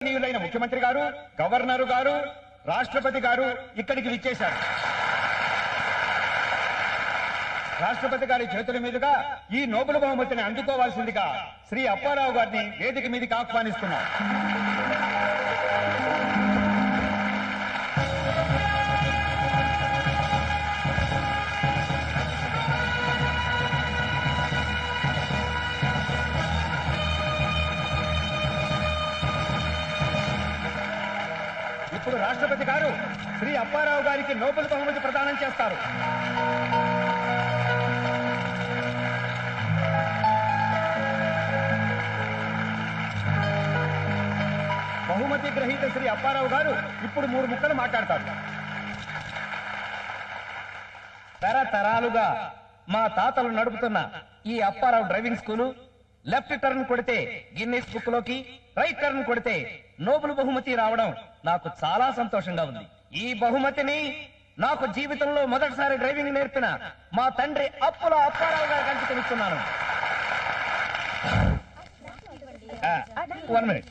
గౌరవనీయులైన ముఖ్యమంత్రి గారు, గవర్నరు గారు, రాష్ట్రపతి గారు ఇక్కడికి విచ్చేశారు. రాష్ట్రపతి గారి చేతుల మీదుగా ఈ నోబెల్ బహుమతిని అందుకోవాల్సిందిగా శ్రీ అప్పారావు గారిని వేదిక మీదకి ఆహ్వానిస్తున్నాం. ఇప్పుడు రాష్ట్రపతి గారు శ్రీ అప్పారావు గారికి నోబెల్ బహుమతి ప్రదానం చేస్తారు. బహుమతి గ్రహీత శ్రీ అప్పారావు గారు ఇప్పుడు 3 ముక్కలు మాట్లాడతారు. తరతరాలుగా మా తాతలు నడుపుతున్న ఈ Apparao driving school left turn కొడితే గిన్నెస్ బుక్ లోకి, రైట్ టర్న్ కొడితే నోబెల్ బహుమతి రావడం నాకు చాలా సంతోషంగా ఉంది. ఈ బహుమతిని నాకు జీవితంలో మొదటిసారి డ్రైవింగ్ నేర్పిన మా తండ్రి అప్పుల అప్పారావు గారికి అంకితమిస్తున్నాను. 1 minute.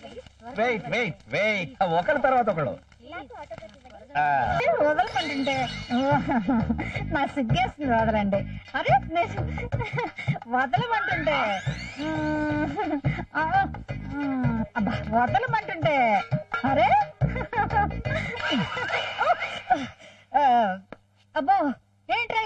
వెయిట్ ఒకరి తర్వాత ఒకళ్ళు. వదలకండి, నా సిగ్గేస్తుంది. వదలండి. అరే వదలమంటుంటే అబ్బా వదలమంటుంటే అరే అబ్బో ఏంట్రా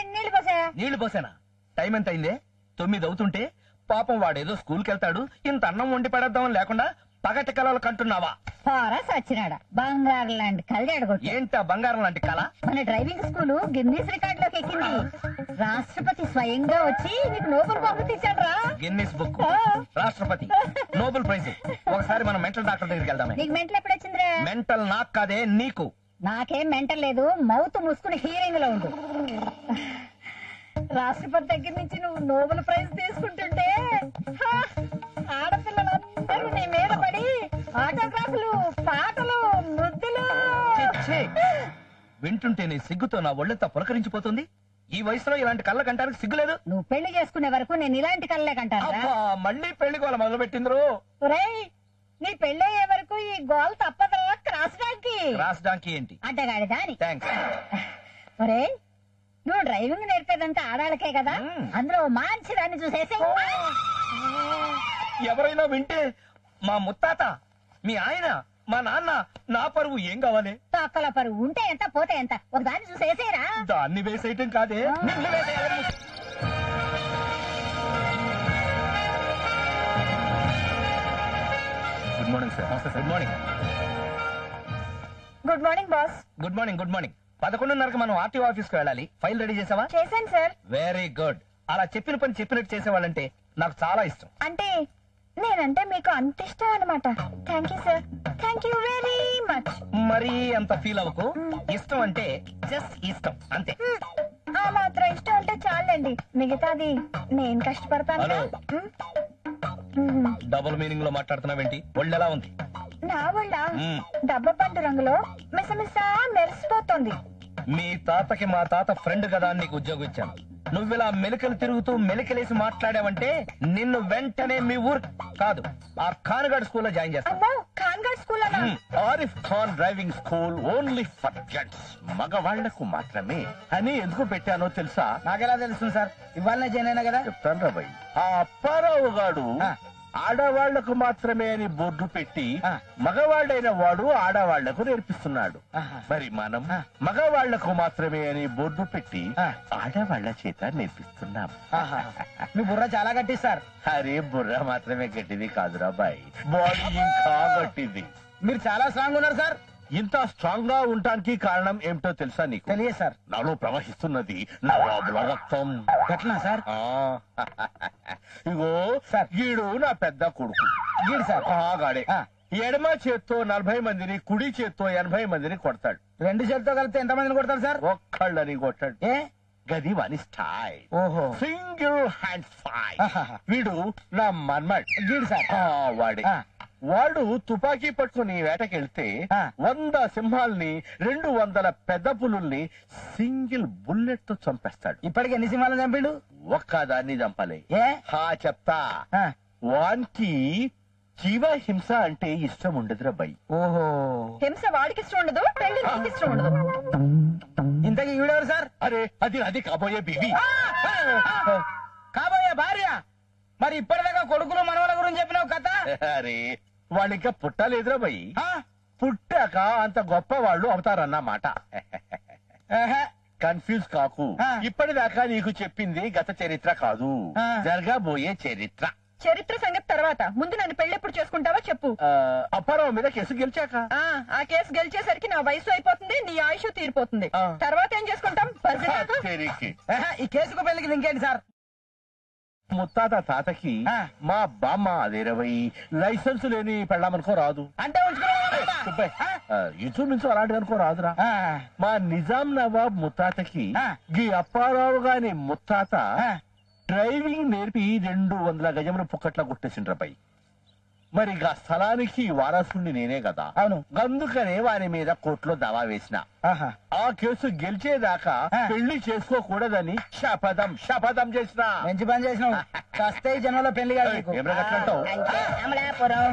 నీళ్లు పోసానా? టైం ఎంత అయిందే? 9 అవుతుంటే పాపం వాడేదో స్కూల్కి వెళ్తాడు, ఇంత అన్నం వండి పడేద్దామని లేకుండా పగటి కలలు కంటున్నావా? పారస్ వచ్చినాడా బంగారం లాంటి కళ్ళాడు. ఏంటా బంగారం లాంటి కళ? మన డ్రైవింగ్ స్కూల్ గిన్నీస్ రికార్డులోకి ఎక్కింది. రాష్ట్రపతి స్వయంగా వచ్చి నీకు నోబెల్ బహుమతి ఇచ్చాడ్రా. గిన్నీస్ బుక్, రాష్ట్రపతి, నోబెల్ ప్రైజ్. ఒకసారి మనం మెంటల్ డాక్టర్ దగ్గరికి వెళ్దామే. నీకు మెంటల్ ఎప్పుడు వచ్చిందిరా? మెంటల్ నాకు కాదే, నీకు. నాకేం మెంటల్ లేదు, మౌత్ మూసుకుని హీరింగ్ లో ఉండు. రాష్ట్రపతి దగ్గర నుంచి నువ్వు నోబెల్ ప్రైజ్ తీసుకుంటుంటే ఆడపిల్లలందరూ నీ మీద పడి ఆటోగ్రాఫ్లు, పాటలు, ముద్దులు. వింటుంటేనే సిగ్గుతో నా ఒళ్ళంతా పులకరించిపోతుంది. ఈ వయసులో ఇలాంటి కళ్ళ కంటానికి సిగ్గులేదు. నువ్వు పెళ్లి చేసుకునే వరకు నేను ఇలాంటి కళ్ళే కంటాను. మళ్ళీ పెళ్లి గోల మొదలు పెట్టిండ్రు. నీ పెళ్ళయ్యే వరకు ఈ గోల్ తప్పదురా. క్రాస్ డాంకీ ఏంటి? అడ్డగాడి దాని. థాంక్స్. ఒరే నువ్వు డ్రైవింగ్ నేర్పేదంతా ఆడాలకే కదా, అందులో మంచి దాన్ని చూసేసి. ఎవరైనా వింటే మా ముత్తాత, మీ ఆయన, మా నాన్న, నా పరువు ఏం కావాలి? తొక్కల పరువు ఉంటే ఎంత పోతే ఎంత, ఒక దాన్ని చూసేసేరా. దాన్ని వేసేయటం కాదే, నిన్ను వేసేయాలి. Good morning sir. Good morning. Good morning boss. Good morning. 11:30కి మనం ఆర్టీఓ ఆఫీస్కి వెళ్ళాలి. ఫైల్ రెడీ చేసావా? చేశాను సార్. Very good. అలా చెప్పిన పని చెప్పినట్టు చేసేవాళ్ళంటే నాకు చాలా ఇష్టం. అంటే నేనంటే మీకు అంత ఇష్టం అనమాట. Thank you sir, thank you very much. మరీ అంత ఫీల్ అవ్వకు. ఇష్టం అంటే జస్ట్ ఇష్టం అంతే. ఆ మాత్రం ఇష్టం అంటే చాలండి, మిగతాది నేను కష్టపడతాను. డబుల్ మీనింగ్ లో మాట్లాడుతున్నావేంటి? ఒళ్ళు ఎలా ఉంది? నా వల్ల డబ్బ పండు రంగులో మిసమిస మెరిసిపోతుంది. మీ తాతకి మా తాత ఫ్రెండ్ కదా అని నీకు ఉద్యోగం ఇచ్చాను. నువ్విలా మెలికలు తిరుగుతూ మెలికలేసి మాట్లాడావంటే నిన్ను వెంటనే మీ ఊరు కాదు, ఆ ఖాన్గఢ్ స్కూల్లో జాయిన్ చేస్తాను. Khangarh school Arif Khan driving school only for gents, మగవాళ్లకు మాత్రమే అని ఎందుకు పెట్టానో తెలుసా? నాకెలా తెలుస్తుంది సార్? ఇవాళనే జాయిన్ అయినా కదా. చెప్తాను రాబాయ్. ఆ అప్పారావు గాడు ఆడవాళ్లకు మాత్రమే అని బోర్డు పెట్టి మగవాళ్ళైన వాడు ఆడవాళ్లకు నేర్పిస్తున్నాడు. మరి మనం మగవాళ్లకు మాత్రమే అని బోర్డు పెట్టి ఆడవాళ్ల చేత నేర్పిస్తున్నాం. మీ బుర్ర చాలా గట్టి సార్. అరే బుర్ర మాత్రమే గట్టిది కాదురా బాయ్, బాడీ ఇంకా గట్టిది. మీరు చాలా స్ట్రాంగ్ ఉన్నారు సార్. ఇంత స్ట్రాంగ్ గా ఉండటానికి కారణం ఏమిటో తెలుసా నీకు? తెలియదు సార్. నాలో ప్రవహిస్తున్నది నవాబుల రక్తం. ఎట్లా సార్? ఇగో సార్, గీడు నా పెద్ద కొడుకు. గీడు సార్ గాడే ఎడమ చేత్తో 40 మందిని, కుడి చేత్తో 80 మందిని కొడతాడు. 2 చేతితో కలిపితే ఎంత మందిని కొడతాడు సార్? ఒక్కళ్ళని కొట్టాడు. ఏ గది వాని స్టైల్. ఓహో, సింగిల్ హ్యాండ్ ఫైట్. వీడు నా మన్మడ్. గీడు సార్ వాడే. వాడు తుపాకీ పట్టుకుని వేటకెళ్తే 100 సింహాల్ని, 200 పెద్ద పులుల్ని సింగిల్ బుల్లెట్ తో చంపేస్తాడు. ఇప్పటికి ఎన్ని సింహాలను చంపిండు? ఒక్కదాన్ని చంపలే. ఏ చెప్తా. వానికి జీవ హింస అంటే ఇష్టం ఉండదురా బై. ఓహో, హింస వాడికి ఇష్టం ఉండదు, పెళ్లి నీకు ఇష్టం ఉండదు. ఇంతకీ ఈవిడెవరు సార్? అరే అది కాబోయే బీవి. కాబోయే భార్య. మరి ఇప్పటిదాకా కొడుకులు మనవల గురించి చెప్పినావు కదా? అరే వాళ్ళు ఇంకా పుట్టలేదురా బై. ఆ? పుట్టాక అంత గొప్ప వాళ్ళు అవుతారన్నమాట. ఆహా. కన్ఫ్యూజ్ కాకు. ఆ. ఇప్పటిదాకా నీకు చెప్పింది గత చరిత్ర కాదు, ఆ. జరగబోయే చరిత్ర. చరిత్ర సంగతి తర్వాత, ముందు నన్ను పెళ్లి ఎప్పుడు చేసుకుంటావో చెప్పు. అప్పారావు మీద కేసు గెలిచాక. ఆ కేసు గెలిచేసరికి నా వయసు అయిపోతుంది, నీ ఆయుష్ తీరిపోతుంది. ఆ. తర్వాత ఏం చేసుకుంటాం? బజారు. తెరికి. ఆహా, ఈ కేసుకు పెళ్లికి లింకేంటి సార్? ముత్తాత తాతకి ఆ. మా బామ్మ అది 20 లైసెన్స్ లేని పెళ్ళామనుకో రాదు. అంటే ఉంచుకున్నావా? ఇంచుమించు అలాంటిది అనుకో రాదురా. ఆ. మా నిజాం నవాబ్ ముత్తాతకి ఆ. గీ అప్పారావు గాని ముత్తాత ఆ. డ్రైవింగ్ నేర్పి 200 గజములు పుక్కట్లా కొట్టేసిండ్రపై. మరి గా స్థలానికి వారసుని నేనే కదా. అవును. అందుకనే వారి మీద కోర్టులో దావా వేసిన. ఆహా. ఆ కేసు గెలిచేదాకా ఆ. పెళ్లి చేసుకోకూడదని శపథం చేసిన. మంచి పని చేసినావు. కస్తే ఈ జనంలో పెళ్లి కాదు నీకు. ఏమరా కట్లంటావు? అమలాపురం.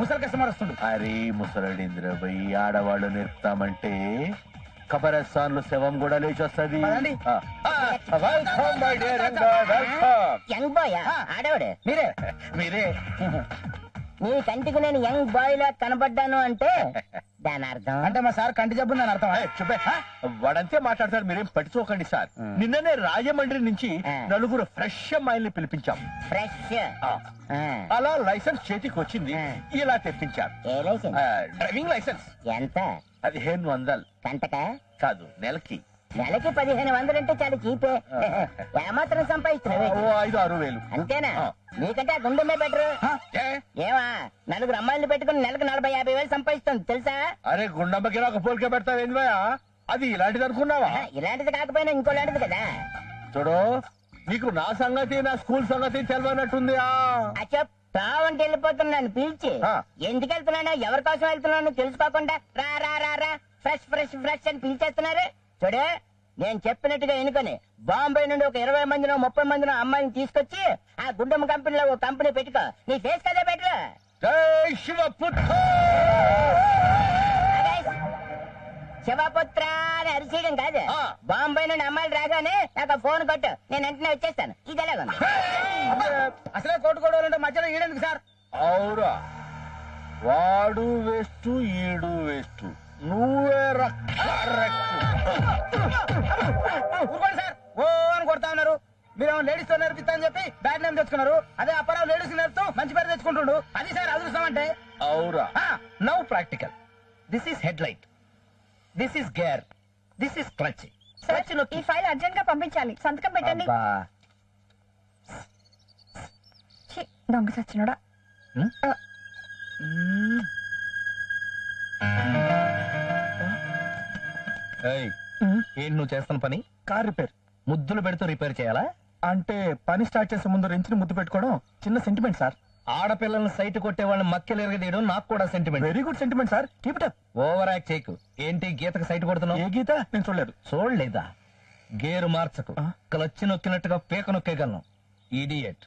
ముసలి కస్టమర్ వస్తుండు. అరే ముసలడింద్రబై, ఆడవాళ్ళు నేర్పుతామంటే కబరస్థాన్లు శవం కూడా లేచి వస్తుంది. పదండి. యంగ్ బాయ్ ఆడవాడు. మీరే. మీరే. నీ కంటికి నేను యంగ్ బాయ్ లా కనబడ్డాను అంటే దాని అర్థం అంటే మా సార్ కంటి జబ్బు ఉందని అర్థం. చెప్పే వాడంతే మాట్లాడతారు, మీరేం పట్టించుకోకండి సార్. నిన్ననే రాజమండ్రి నుంచి ఆ. 4 ఫ్రెష్ అమ్మాయిల్ని పిలిపించాం. ఫ్రెష్. ఆ. అలా లైసెన్స్ చేతికి వచ్చింది. ఆ. ఇలా తెప్పించారు. ఏ లైసెన్స్? Driving license. ఎంత? 1500. గంటక? కాదు, నెలకి. నెలకి 1500 అంటే చాలా చీపే. ఏమాత్రం సంపాదిస్తున్నావే? 5-6 వేలు. అంతేనా? ఆ. నీకంటే ఆ గుండెమే బెటర్. ఏ? ఏమా 4 అమ్మాయిలు పెట్టుకుని నెలకు 40-50 వేలు సంపాదిస్తుంది తెలుసా? అరే గుండమ్మకి నాకు పోలిక పెడతావు ఏందివయ్యా? అది ఇలాంటిది అనుకున్నావా? ఇలాంటిది కాకపోయినా ఇంకో లాంటిది కదా. చూడు, నీకు నా సంగతి నా స్కూల్ సంగతి తెలియనట్టుంది. అచ్చప్ తావంటే వెళ్ళిపోతున్నాను పిలిచి ఆ. ఎందుకు వెళ్తున్నానో ఎవరి కోసం వెళ్తున్నానో తెలుసుకోకుండా రా రా రా రా ఫ్రెష్ ఫ్రెష్ ఫ్రెష్ అని పిలిచేస్తున్నారు. చూడు, నేను చెప్పినట్టుగా ఎన్నుకొని బాంబే నుండి ఒక 20 మందినో 30 మందినో అమ్మాయిని తీసుకొచ్చి ఆ గుండమ్మ కంపెనీలో ఒక కంపెనీ పెట్టుకో. నీ ఫేస్ కదే పెట్టు. జై శివపుత్ర. శివపుత్ర అని అరిచేయడం కాదు. ఆ. బాంబే నుండి అమ్మాయిలు రాగానే నాకు ఫోన్ కొట్టు, నేను వెంటనే వచ్చేస్తాను. ఇది ఎలాగుంది? అసలే కొట్టుకోవాలంటే మధ్యలో ఈడెందుకు సార్? అవురా, వాడు వేస్ట్, ఈడు వేస్ట్, నువ్వే ఊరుకోండి సార్. ఓ అని కొడతా ఉన్నారు. మీరు లేడీస్ తో నేర్పిస్తా అని చెప్పి బ్యాడ్ నేమ్ తెచ్చుకున్నారు. అదే అప్పారావు లేడీస్ నేర్పుతూ మంచి పేరు తెచ్చుకుంటుండు. అది సార్ అదృష్టం అంటే. అవురా. Now practical. This is head light, this is gear, this is clutch. ఈ ఫైల్ అర్జెంట్ గా పంపించాలి, సంతకం పెట్టండి. ఛీ, దొంగ సచ్చినోడా. ఏంటి నువ్వు చేస్తున్న పని? Car repair. ముద్దులు పెడుతూ రిపేర్ చేయాలా? అంటే పని స్టార్ట్ చేసే ముందు రెంచిని ముద్దు పెట్టుకోవడం చిన్న సెంటిమెంట్ సార్. ఆడపిల్లల్ని సైట్ కొట్టే వాళ్ళని మక్కెలు ఎరగదీయడం నాకు కూడా sentiment. Very good sentiment sir, keep it up. Over act చేయకు. ఏంటి గీతకు సైట్ కొడుతున్నావు? ఏ గీత? నేను చూడలేదు. చూడలేదా? గేరు మార్చకు. ఆ. క్లచ్ నొక్కినట్టుగా పీక నొక్కేయగలను. ఇడియట్.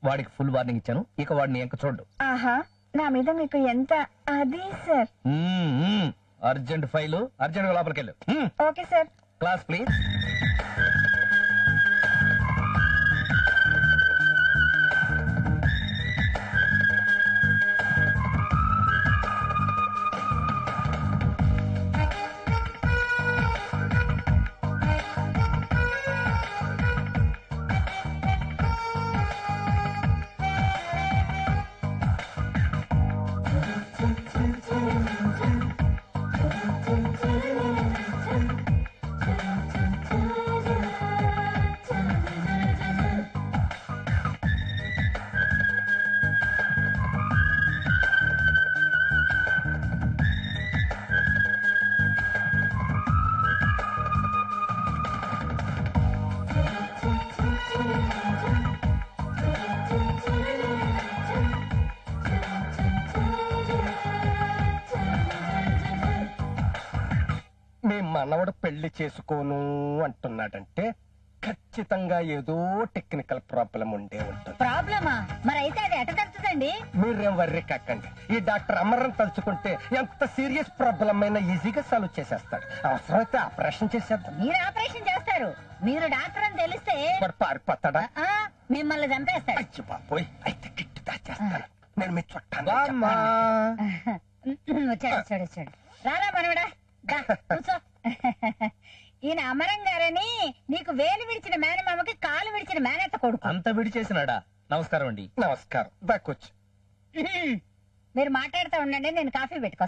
వాడికి ఫుల్ వార్నింగ్ ఇచ్చాను. ఇక వాడిని ఎంక చూడు. ఆహా, నా మీద మీకు ఎంత అది సార్. అర్జెంట్ ఫైలు, అర్జెంట్ గా లోపలికి వెళ్ళు. Okay sir. Class please. మీ మనవడు పెళ్లి చేసుకోను అంటున్నాడంటే ఖచ్చితంగా ఏదో టెక్నికల్ ప్రాబ్లం ఉండే ఉంటుంది. ప్రాబ్లమా? మరైతే అది ఎట తెలుస్తుందండి? మీరేం వర్రీ కాకండి. ఈ డాక్టర్ అమరం తలుచుకుంటే ఎంత సీరియస్ ప్రాబ్లం అయినా ఈజీగా సాల్వ్ చేసేస్తాడు. అవసరమైతే ఆపరేషన్ చేసేద్దాం. మీరు ఆపరేషన్ చేస్తారు, మీరు డాక్టర్ అని తెలిస్తే వాడు పారిపోతాడా? ఆ, మిమ్మల్ని చంపేస్తాడు. అచ్చి బాబోయ్, అయితే గిట్టు దాచేస్తాను. నేను మీ చుట్టాను. బామ్మా వచ్చాడు వచ్చాడు వచ్చాడు. రారా మనవడా, దా, కూర్చో. ఈయన అమరం గారని నీకు వేలు విడిచిన మేనమామకి కాలు విడిచిన మేనత్త కొడుకు. అంత విడిచేసినాడా? నమస్కారం అండి. నమస్కారం. దాకొచ్చు. మీరు మాట్లాడుతూ ఉండండి, నేను కాఫీ పెట్టుకొస్తా.